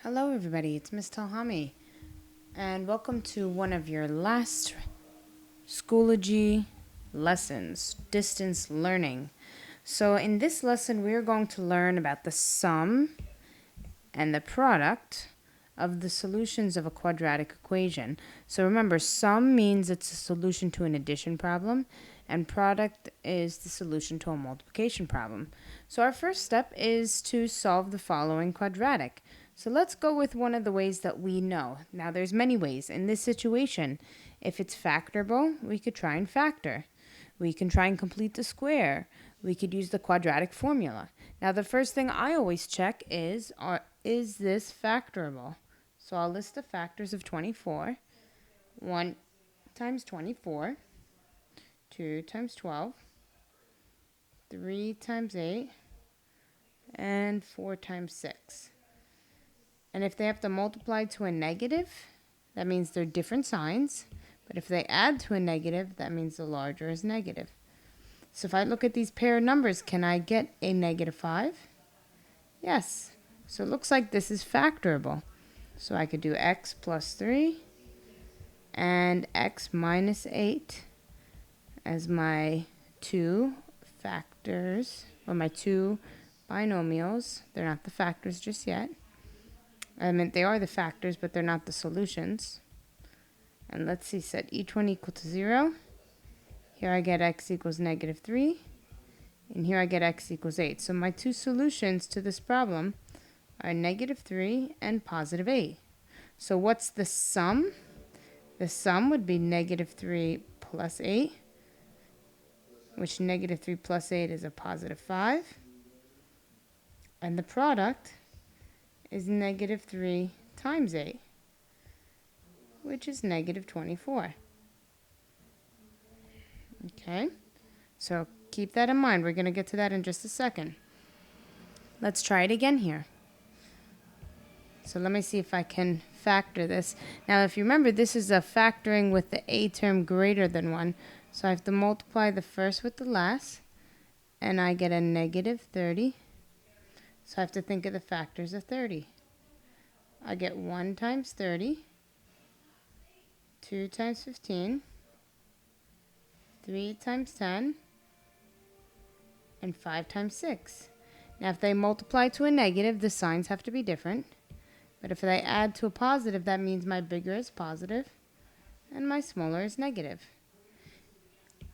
Hello everybody, it's Miss Talhami, and welcome to one of your last Schoology lessons, distance learning. So in this lesson, we're going to learn about the sum and the product of the solutions of a quadratic equation. So remember, sum means it's a solution to an addition problem, and product is the solution to a multiplication problem. So our first step is to solve the following quadratic. So let's go with one of the ways that we know. Now there's many ways. In this situation, if it's factorable, we could try and factor. We can try and complete the square. We could use the quadratic formula. Now the first thing I always check is this factorable? So I'll list the factors of 24. 1 times 24, 2 times 12, 3 times 8, and 4 times 6. And if they have to multiply to a negative, that means they're different signs. But if they add to a negative, that means the larger is negative. So if I look at these pair of numbers, can I get a negative 5? Yes. So it looks like this is factorable. So I could do x plus 3 and x minus 8 as my two factors, or my two binomials. They're not the factors just yet. I mean, they are the factors, but they're not the solutions. And let's see, set each one equal to 0. Here I get x equals negative 3. And here I get x equals 8. So my two solutions to this problem are negative 3 and positive 8. So what's the sum? The sum would be negative 3 plus 8, which negative 3 plus 8 is a positive 5. And the product is negative 3 times 8, which is negative 24. Okay, so keep that in mind. We're going to get to that in just a second. Let's try it again here. So let me see if I can factor this. Now, if you remember, this is a factoring with the a term greater than 1. So I have to multiply the first with the last, and I get a negative 30. So I have to think of the factors of 30. I get 1 times 30, 2 times 15, 3 times 10, and 5 times 6. Now, if they multiply to a negative, the signs have to be different. But if they add to a positive, that means my bigger is positive and my smaller is negative.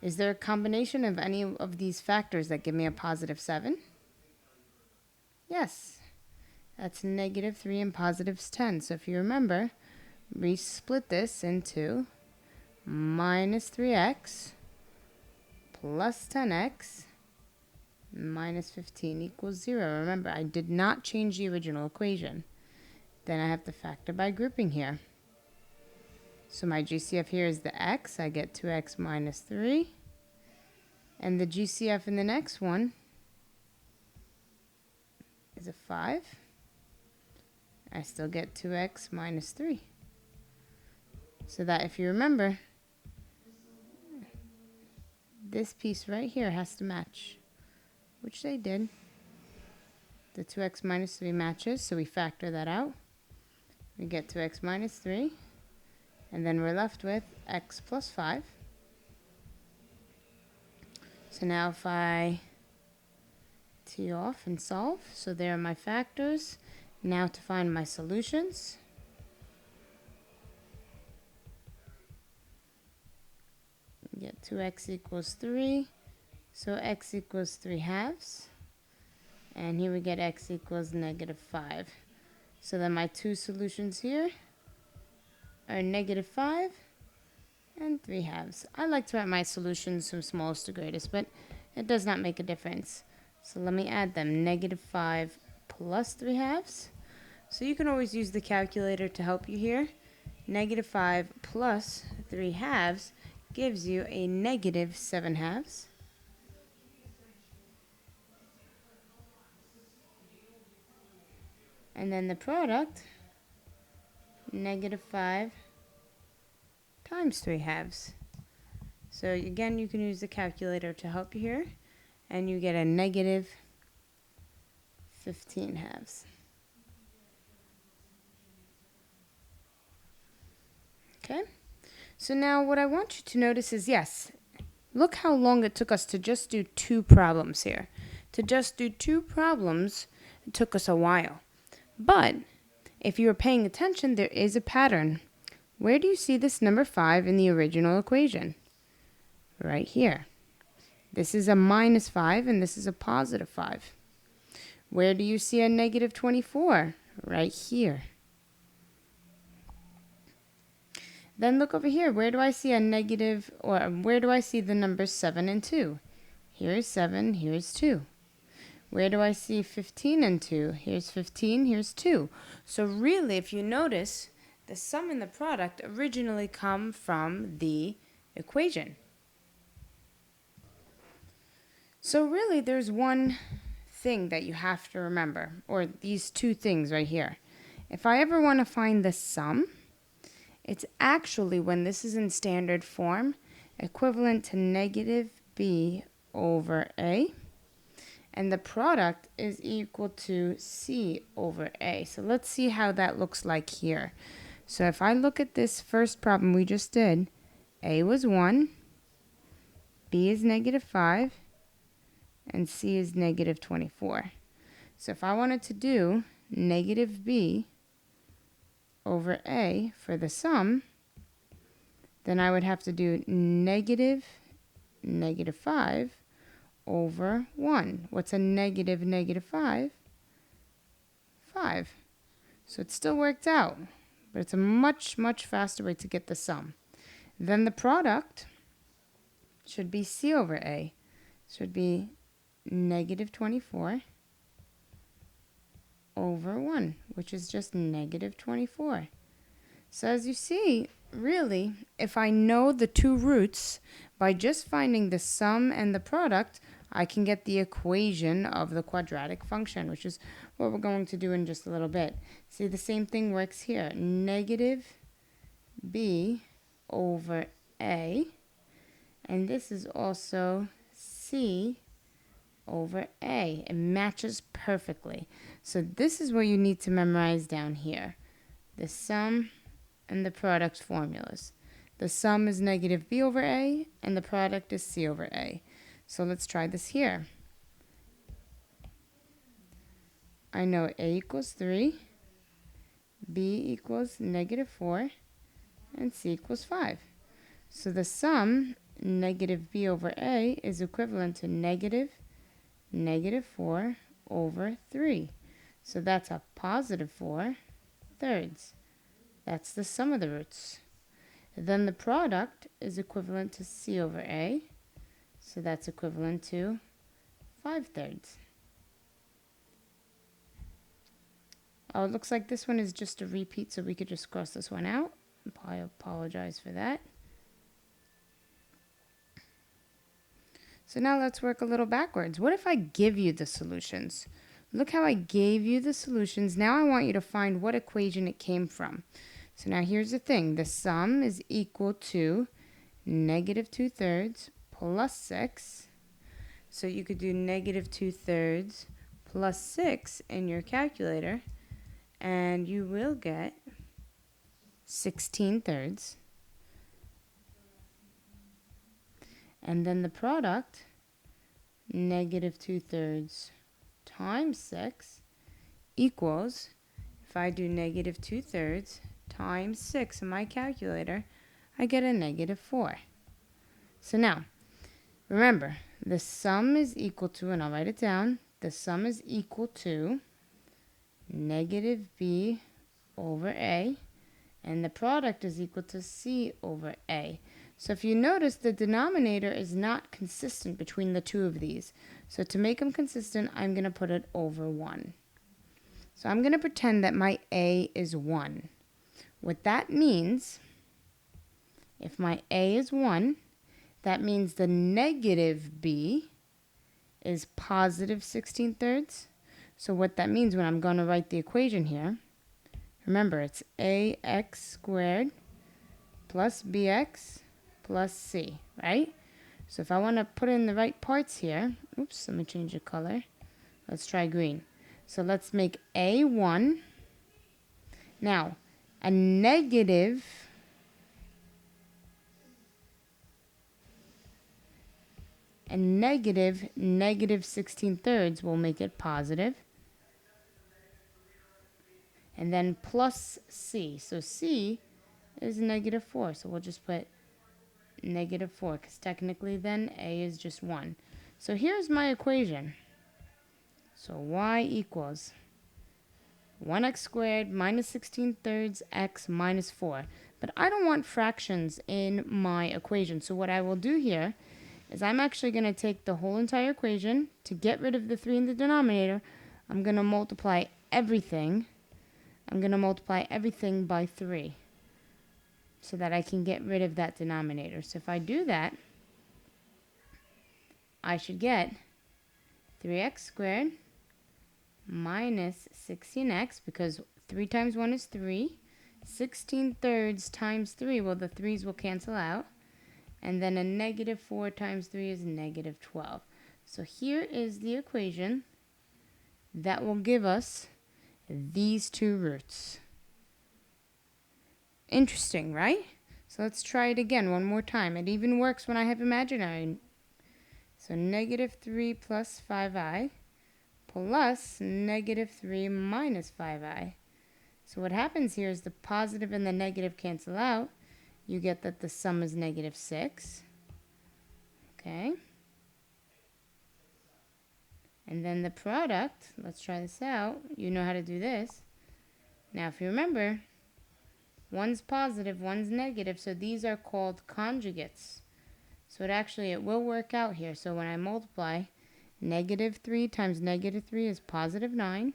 Is there a combination of any of these factors that give me a positive 7? Yes. That's negative 3 and positive 10. So if you remember, we split this into minus 3x plus 10x minus 15 equals 0. Remember, I did not change the original equation. Then I have to factor by grouping here. So my GCF here is the x. I get 2x minus 3. And the GCF in the next one is a 5. I still get 2x minus 3. So that, if you remember, this piece right here has to match, which they did. The 2x minus 3 matches, so we factor that out. We get 2x minus 3, and then we're left with x plus 5. So now if I tee off and solve, so there are my factors. Now to find my solutions. Get 2x equals 3, so x equals 3 halves. And here we get x equals negative 5. So then my two solutions here are negative 5 and 3 halves. I like to write my solutions from smallest to greatest, but it does not make a difference. So let me add them. Negative 5 plus 3 halves. So you can always use the calculator to help you here. Negative 5 plus 3 halves gives you a negative 7 halves. And then the product, negative 5 times 3 halves. So again, you can use the calculator to help you here. And you get a negative 15 halves. Okay? So now what I want you to notice is, yes, look how long it took us to just do 2 problems here. To just do 2 problems, it took us a while. But if you were paying attention, there is a pattern. Where do you see this number 5 in the original equation? Right here. This is a minus 5 and this is a positive 5. Where do you see a negative 24? Right here. Then look over here. Where do I see a negative, or where do I see the numbers 7 and 2? Here's 7, here's 2. Where do I see 15 and 2? Here's 15, here's 2. So really, if you notice, the sum and the product originally come from the equation. So really, there's one thing that you have to remember, or these 2 things right here. If I ever want to find the sum, it's actually, when this is in standard form, equivalent to negative b over a. And the product is equal to c over a. So let's see how that looks like here. So if I look at this first problem we just did, a was 1, b is negative 5, and c is negative 24. So if I wanted to do negative b over a for the sum, then I would have to do negative 5 over 1. What's a negative 5? 5. So it still worked out, but it's a much, much faster way to get the sum. Then the product should be c over a. Should be negative 24 over 1, which is just negative 24. So as you see, really, if I know the 2 roots, by just finding the sum and the product, I can get the equation of the quadratic function, which is what we're going to do in just a little bit. See, the same thing works here. Negative b over a, and this is also c over a. It matches perfectly. So this is what you need to memorize down here. The sum and the product formulas. The sum is negative b over a, and the product is c over a. So let's try this here. I know a equals 3, b equals negative 4, and c equals 5. So the sum, negative b over a, is equivalent to negative 4 over 3. So that's a positive 4 thirds. That's the sum of the roots. Then the product is equivalent to c over a. So that's equivalent to 5 thirds. Oh, it looks like this one is just a repeat, so we could just cross this one out. I apologize for that. So now let's work a little backwards. What if I give you the solutions? Look how I gave you the solutions. Now I want you to find what equation it came from. So now here's the thing. The sum is equal to negative 2 thirds plus 6. So you could do negative 2 thirds plus 6 in your calculator, and you will get 16 thirds. And then the product, negative 2 thirds times 6 equals, if I do negative 2 thirds times 6 in my calculator, I get a negative 4. So now, remember, the sum is equal to, and I'll write it down, the sum is equal to negative b over a, and the product is equal to c over a. So if you notice, the denominator is not consistent between the 2 of these. So to make them consistent, I'm going to put it over 1. So I'm going to pretend that my a is 1. What that means, if my a is 1, that means the negative b is positive 16 thirds. So what that means when I'm going to write the equation here, remember, it's ax squared plus bx plus c, right? So if I want to put in the right parts here, oops, let me change the color. Let's try green. So let's make a 1. Now, a negative And negative 16/3 will make it positive. And then plus c. So c is -4. So we'll just put -4 because technically then a is just 1. So here's my equation. So y equals 1x squared minus 16/3 x minus 4. But I don't want fractions in my equation. So what I will do here is I'm actually going to take the whole entire equation. To get rid of the 3 in the denominator, I'm going to multiply everything. I'm going to multiply everything by 3 so that I can get rid of that denominator. So if I do that, I should get 3x squared minus 16x, because 3 times 1 is 3. 16/3 times 3, well, the 3's will cancel out. And then a -4 times 3 is -12. So here is the equation that will give us these two roots. Interesting, right? So let's try it again one more time. It even works when I have imaginary. So -3 plus 5i plus -3 minus 5i. So what happens here is the positive and the negative cancel out. You get that the sum is -6. Okay. And then the product, let's try this out. You know how to do this. Now, if you remember, one's positive, one's negative, so these are called conjugates. So it will work out here. So when I multiply, -3 times -3 is +9.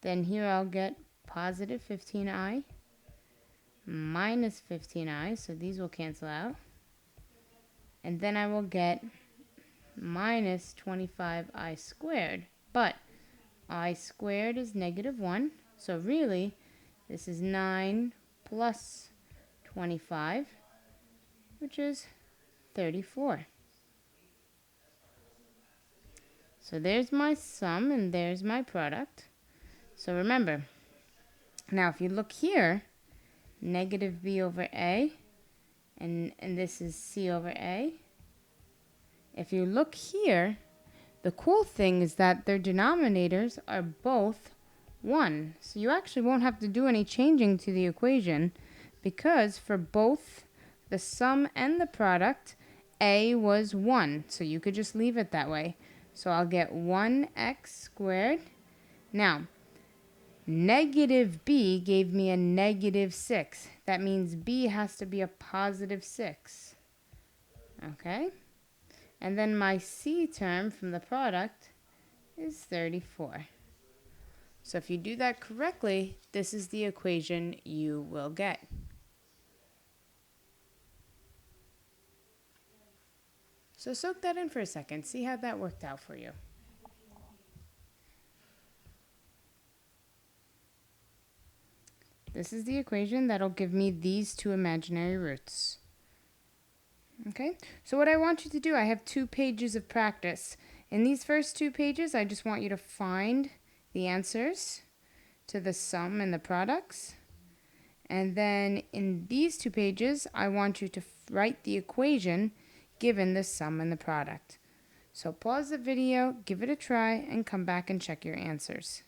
Then here I'll get positive 15i minus 15i, so these will cancel out. And then I will get minus 25i squared. But I squared is -1, so really this is 9 plus 25, which is 34. So there's my sum and there's my product. So remember, now if you look here, -b over a, and this is c over a. If you look here, the cool thing is that their denominators are both 1. So you actually won't have to do any changing to the equation, because for both the sum and the product, a was 1. So you could just leave it that way. So I'll get 1x squared. Now, -b gave me a -6. That means b has to be a +6. Okay? And then my c term from the product is 34. So if you do that correctly, this is the equation you will get. So soak that in for a second. See how that worked out for you. This is the equation that'll give me these two imaginary roots. Okay, so what I want you to do, I have 2 pages of practice. In these first 2 pages, I just want you to find the answers to the sum and the products. And then in these 2 pages, I want you to write the equation given the sum and the product. So pause the video, give it a try, and come back and check your answers.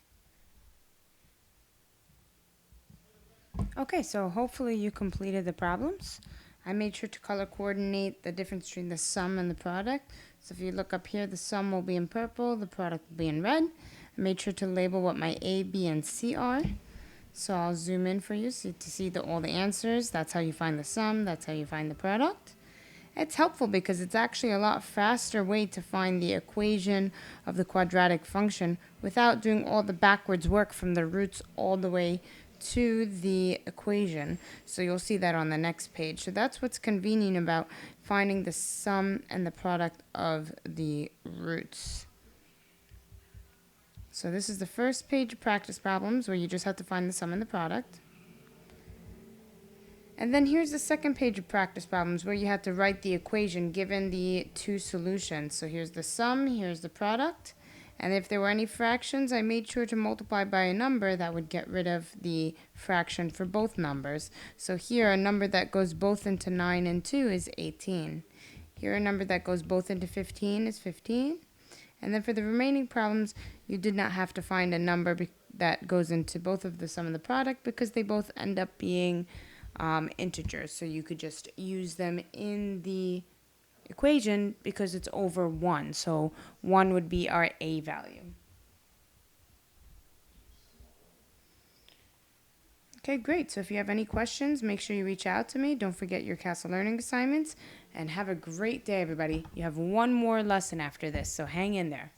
Okay, so hopefully you completed the problems. I made sure to color coordinate the difference between the sum and the product. So if you look up here, the sum will be in purple, the product will be in red. I made sure to label what my A, B, and C are. So I'll zoom in for you to see all the answers. That's how you find the sum, that's how you find the product. It's helpful because it's actually a lot faster way to find the equation of the quadratic function without doing all the backwards work from the roots all the way to the equation. So you'll see that on the next page. So that's what's convenient about finding the sum and the product of the roots. So this is the first page of practice problems where you just have to find the sum and the product. And then here's the second page of practice problems where you have to write the equation given the 2 solutions. So here's the sum, here's the product. And if there were any fractions, I made sure to multiply by a number that would get rid of the fraction for both numbers. So here, a number that goes both into 9 and 2 is 18. Here, a number that goes both into 15 is 15. And then for the remaining problems, you did not have to find a number that goes into both of the sum and the product because they both end up being integers. So you could just use them in the equation because it's over 1. So 1 would be our a value. Okay, great. So if you have any questions, make sure you reach out to me. Don't forget your Castle Learning assignments. And have a great day, everybody. You have one more lesson after this, so hang in there.